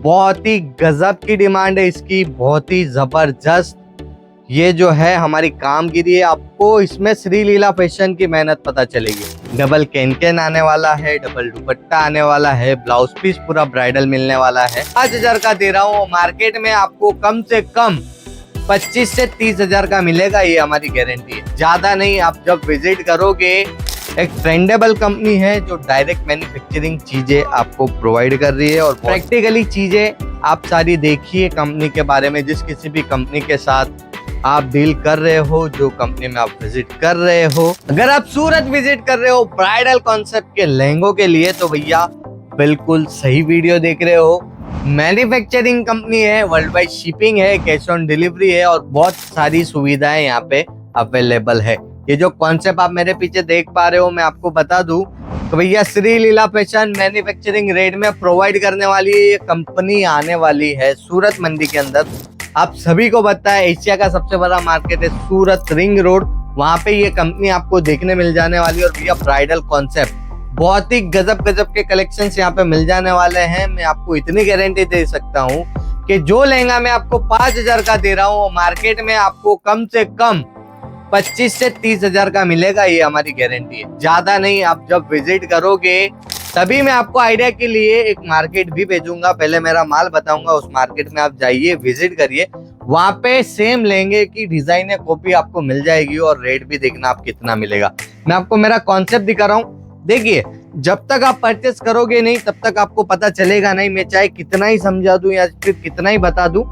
बहुत ही गजब की डिमांड है इसकी, बहुत ही जबरदस्त। ये जो है हमारी कामगिरी है, आपको इसमें श्री लीला फैशन की मेहनत पता चलेगी। डबल कैन आने वाला है, डबल दुपट्टा आने वाला है, ब्लाउज पीस पूरा ब्राइडल मिलने वाला है। 5,000 का दे रहा हूँ, मार्केट में आपको कम से कम 25 से 30,000 का मिलेगा, ये हमारी गारंटी है। ज्यादा नहीं, आप जब विजिट करोगे, एक ट्रेंडेबल कंपनी है जो डायरेक्ट मैन्युफैक्चरिंग चीजें आपको प्रोवाइड कर रही है और प्रैक्टिकली चीजें आप सारी देखिए कंपनी के बारे में। जिस किसी भी कंपनी के साथ आप डील कर रहे हो, जो कंपनी में आप विजिट कर रहे हो, अगर आप सूरत विजिट कर रहे हो ब्राइडल कॉन्सेप्ट के लहंगों के लिए, तो भैया बिल्कुल सही वीडियो देख रहे हो। मैन्युफैक्चरिंग कंपनी है, वर्ल्ड वाइड शिपिंग है, कैश ऑन डिलीवरी है और बहुत सारी सुविधाएं यहाँ पे अवेलेबल है। ये जो कॉन्सेप्ट आप मेरे पीछे देख पा रहे हो, मैं आपको बता दूं तो भैया श्री लीला फैशन मैन्युफैक्चरिंग रेट में प्रोवाइड करने वाली ये कंपनी आने वाली है सूरत मंडी के अंदर। आप सभी को पता है एशिया का सबसे बड़ा मार्केट है सूरत रिंग रोड, वहां पे ये कंपनी आपको देखने मिल जाने वाली है। और भैया ब्राइडल कॉन्सेप्ट बहुत ही गजब के कलेक्शंस यहाँ पे मिल जाने वाले हैं। मैं आपको इतनी गारंटी दे सकता हूँ कि जो लहंगा मैं आपको 5,000 का दे रहा हूँ, मार्केट में आपको कम से कम 25 से 30,000 का मिलेगा, ये हमारी गारंटी है। ज्यादा नहीं, आप जब विजिट करोगे तभी मैं आपको आइडिया के लिए एक मार्केट भी भेजूंगा। पहले मेरा माल बताऊंगा, उस मार्केट में आप जाइए, विजिट करिए, वहां पे सेम लहंगे की डिजाइन या कॉपी आपको मिल जाएगी और रेट भी देखना आप कितना मिलेगा। मैं आपको मेरा कॉन्सेप्ट दिखा रहा हूँ, देखिए जब तक आप परचेस करोगे नहीं तब तक आपको पता चलेगा नहीं। मैं चाहे कितना ही समझा दूं या फिर कितना ही बता दूं,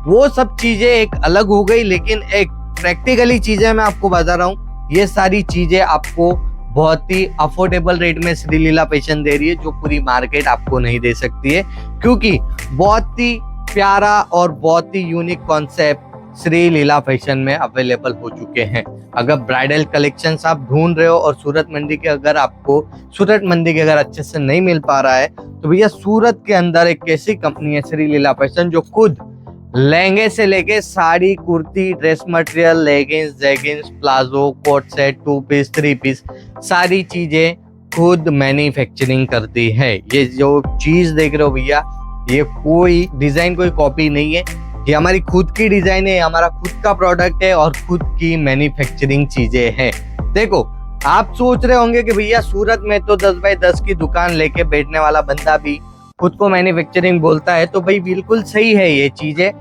वो सब चीजें एक अलग हो गई, लेकिन एक प्रैक्टिकली चीजें मैं आपको बता रहा हूँ। ये सारी चीजें आपको बहुत ही अफोर्डेबल रेट में श्री लीला फैशन दे रही है, जो पूरी मार्केट आपको नहीं दे सकती है, क्योंकि बहुत ही प्यारा और बहुत ही यूनिक कॉन्सेप्ट श्री लीला फैशन में अवेलेबल हो चुके हैं। अगर ब्राइडल कलेक्शंस आप ढूंढ रहे हो और सूरत मंडी के अगर अच्छे से नहीं मिल पा रहा है, तो भैया सूरत के अंदर एक ऐसी कंपनी है श्री लीला फैशन जो खुद लहंगे से लेके sari, kurti, dress material, leggings, jeggings, palazzo, coat set, 2 piece, 3 piece, सारी चीजें खुद मैन्युफैक्चरिंग करती है। ये जो चीज देख रहे हो भैया, ये कोई डिजाइन, कोई कॉपी नहीं है, ये हमारी खुद की डिजाइन है, हमारा खुद का प्रोडक्ट है और खुद की मैन्युफैक्चरिंग चीजें हैं। देखो आप सोच रहे होंगे कि भैया सूरत में तो 10 बाय 10 की दुकान लेके बैठने वाला बंदा भी खुद को मैन्युफैक्चरिंग बोलता है, तो भाई बिल्कुल सही है ये चीजें।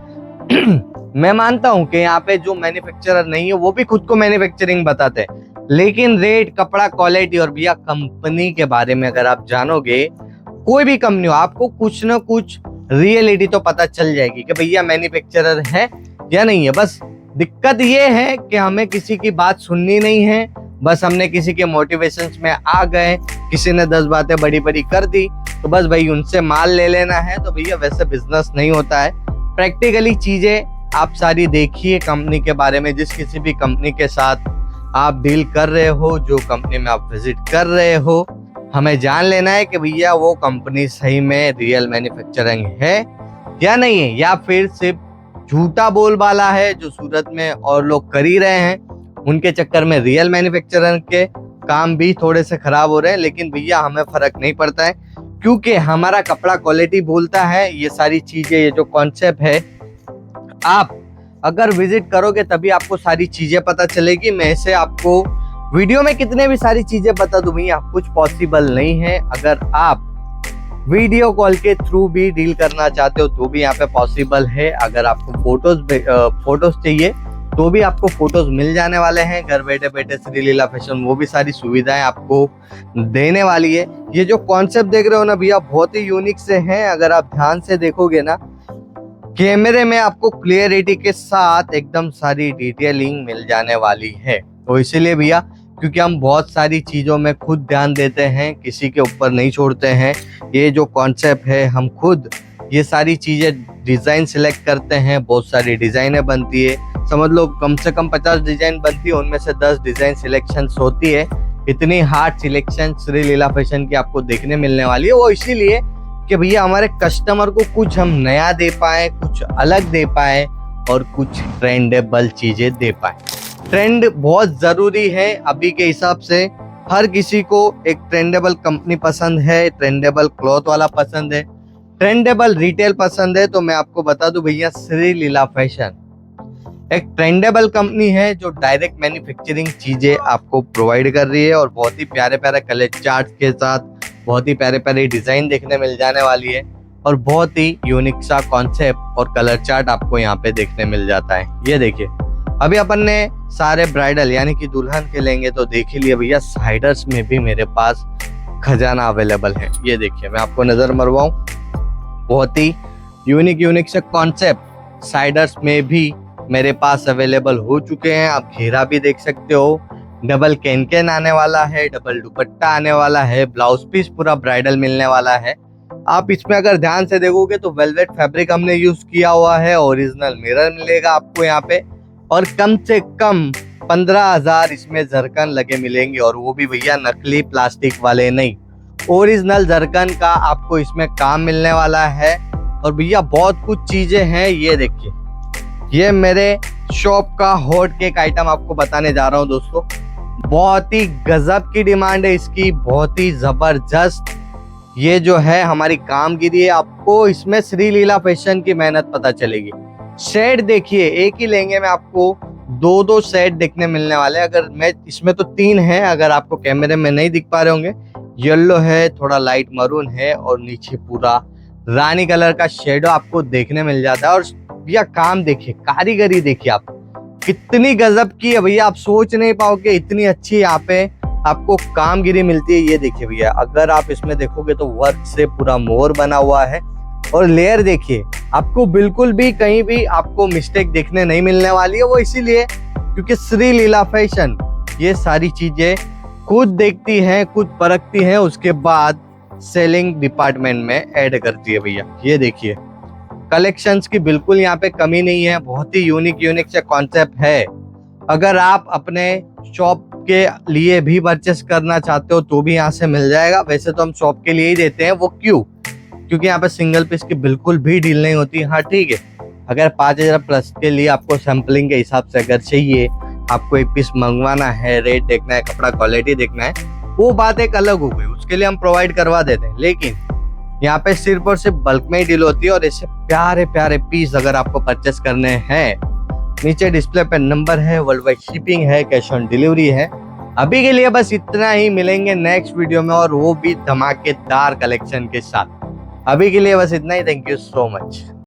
मैं मानता हूं कि यहाँ पे जो मैन्युफैक्चरर नहीं है वो भी खुद को मैन्युफैक्चरिंग बताते हैं, लेकिन रेट, कपड़ा, क्वालिटी और भैया कंपनी के बारे में अगर आप जानोगे, कोई भी कंपनी हो, आपको कुछ ना कुछ रियलिटी तो पता चल जाएगी कि भैया मैन्युफैक्चरर है या नहीं है। बस दिक्कत ये है कि हमें किसी की बात सुननी नहीं है, बस हमने किसी के मोटिवेशंस में आ गए, किसी ने 10 बातें बड़ी बड़ी कर दी तो बस भाई उनसे माल ले लेना है। तो भैया वैसे बिजनेस नहीं होता है। प्रैक्टिकली चीजें आप सारी देखिए कंपनी के बारे में। जिस किसी भी कंपनी के साथ आप डील कर रहे हो, जो कंपनी में आप विजिट कर रहे हो, हमें जान लेना है कि भैया वो कंपनी सही में रियल मैन्युफैक्चरिंग है या नहीं है, या फिर सिर्फ झूठा बोलबाला है जो सूरत में और लोग कर ही रहे हैं। उनके चक्कर में रियल मैन्युफैक्चरर के काम भी थोड़े से खराब हो रहे हैं, लेकिन भैया हमें फर्क नहीं पड़ता है, क्योंकि हमारा कपड़ा क्वालिटी बोलता है। ये सारी चीजें, ये जो कॉन्सेप्ट है, आप अगर विजिट करोगे तभी आपको सारी चीजें पता चलेगी। मैं ऐसे आपको वीडियो में कितने भी सारी चीजें बता दूं भैया कुछ पॉसिबल नहीं है। अगर आप वीडियो कॉल के थ्रू भी डील करना चाहते हो तो भी यहाँ पे पॉसिबल है। अगर आपको फोटोज चाहिए तो भी आपको फोटोज मिल जाने वाले हैं घर बैठे बैठे। श्री लीला फैशन वो भी सारी सुविधाएं आपको देने वाली है। ये जो कॉन्सेप्ट देख रहे हो ना भैया, बहुत ही यूनिक से हैं। अगर आप ध्यान से देखोगे ना, कैमरे में आपको क्लियरिटी के साथ एकदम सारी डिटेलिंग मिल जाने वाली है। तो इसीलिए भैया, क्योंकि हम बहुत सारी चीजों में खुद ध्यान देते हैं, किसी के ऊपर नहीं छोड़ते हैं। ये जो कॉन्सेप्ट है, हम खुद ये सारी चीजें डिजाइन सिलेक्ट करते हैं, बहुत सारी डिजाइनें बनती है, समझ लो कम से कम 50 डिजाइन बनती है, उनमें से 10 डिजाइन सिलेक्शन होती है। इतनी हार्ड सिलेक्शन श्री लीला फैशन की आपको देखने मिलने वाली है। वो इसीलिए कि भैया हमारे कस्टमर को कुछ हम नया दे पाए, कुछ अलग दे पाए और कुछ ट्रेंडेबल चीजें दे पाए। ट्रेंड बहुत जरूरी है अभी के हिसाब से। हर किसी को एक ट्रेंडेबल कंपनी पसंद है, ट्रेंडेबल क्लॉथ वाला पसंद है, ट्रेंडेबल रिटेल पसंद है तो मैं आपको बता दूं भैया, श्री लीला फैशन एक ट्रेंडेबल कंपनी है जो डायरेक्ट मैन्युफैक्चरिंग चीजें आपको प्रोवाइड कर रही है और बहुत ही प्यारे प्यारे कलर चार्ट के साथ बहुत ही प्यारे प्यारे डिजाइन देखने मिल जाने वाली है और बहुत ही यूनिक सा कॉन्सेप्ट और कलर चार्ट आपको यहाँ पे देखने मिल जाता है। ये देखिए, अभी अपन ने सारे ब्राइडल यानी कि दुल्हन के लेंगे तो देख ही लिया भैया, साइडर्स में भी मेरे पास खजाना अवेलेबल है। ये देखिए, मैं आपको नजर मरवाऊं, बहुत ही यूनिक से कॉन्सेप्ट साइडर्स में भी मेरे पास अवेलेबल हो चुके हैं। आप घेरा भी देख सकते हो, डबल कैन आने वाला है, डबल दुपट्टा आने वाला है, ब्लाउज पीस पूरा ब्राइडल मिलने वाला है। आप इसमें अगर ध्यान से देखोगे तो वेलवेट फैब्रिक हमने यूज किया हुआ है, ओरिजिनल मिरर मिलेगा आपको यहाँ पे और कम से कम 15,000 इसमें जरकन लगे मिलेंगे और वो भी भैया नकली प्लास्टिक वाले नहीं, ओरिजिनल जरकन का आपको इसमें काम मिलने वाला है। और भैया बहुत कुछ चीजें हैं, ये देखिए, ये मेरे शॉप का हॉट केक आइटम आपको बताने जा रहा हूँ दोस्तों। बहुत ही गजब की डिमांड है इसकी, बहुत ही जबरदस्त ये जो है हमारी कामगिरी है। आपको इसमें श्री लीला फैशन की मेहनत पता चलेगी। शेड देखिए, एक ही लेंगे में आपको दो सेट देखने मिलने वाले हैं। अगर मैं इसमें तो 3 है, अगर आपको कैमरे में नहीं दिख पा रहे होंगे, येलो है, थोड़ा लाइट मरून है और नीचे पूरा रानी कलर का शेडो आपको देखने मिल जाता है। और भैया काम देखिए, कारीगरी देखिए आप कितनी गजब की है भैया, आप सोच नहीं पाओगे इतनी अच्छी यहाँ पे आपको कामगिरी मिलती है। ये देखिए भैया, अगर आप इसमें देखोगे तो वर्क से पूरा मोर बना हुआ है और लेयर देखिए, आपको बिल्कुल भी कहीं भी आपको मिस्टेक देखने नहीं मिलने वाली है। वो इसीलिए क्योंकि श्री लीला फैशन ये सारी चीजें खुद देखती है, खुद परखती है, उसके बाद सेलिंग डिपार्टमेंट में ऐड करती है भैया। ये देखिए, कलेक्शंस की बिल्कुल यहाँ पे कमी नहीं है, बहुत ही यूनिक से कॉन्सेप्ट है। अगर आप अपने शॉप के लिए भी परचेस करना चाहते हो तो भी यहाँ से मिल जाएगा। वैसे तो हम शॉप के लिए ही देते हैं, वो क्यों? क्योंकि यहाँ पे सिंगल पीस की बिल्कुल भी डील नहीं होती। हाँ ठीक है, अगर 5,000 प्लस के लिए आपको सैम्पलिंग के हिसाब से अगर चाहिए, आपको एक पीस मंगवाना है, रेट देखना है, कपड़ा क्वालिटी देखना है, वो बात एक अलग हो गई, उसके लिए हम प्रोवाइड करवा देते हैं। लेकिन यहाँ पे सिर्फ और सिर्फ बल्क में ही डील होती है और ऐसे प्यारे प्यारे पीस अगर आपको परचेस करने हैं, नीचे डिस्प्ले पे नंबर है, वर्ल्ड वाइड शिपिंग है, कैश ऑन डिलीवरी है। अभी के लिए बस इतना ही, मिलेंगे नेक्स्ट वीडियो में और वो भी धमाकेदार कलेक्शन के साथ। अभी के लिए बस इतना ही, थैंक यू सो मच।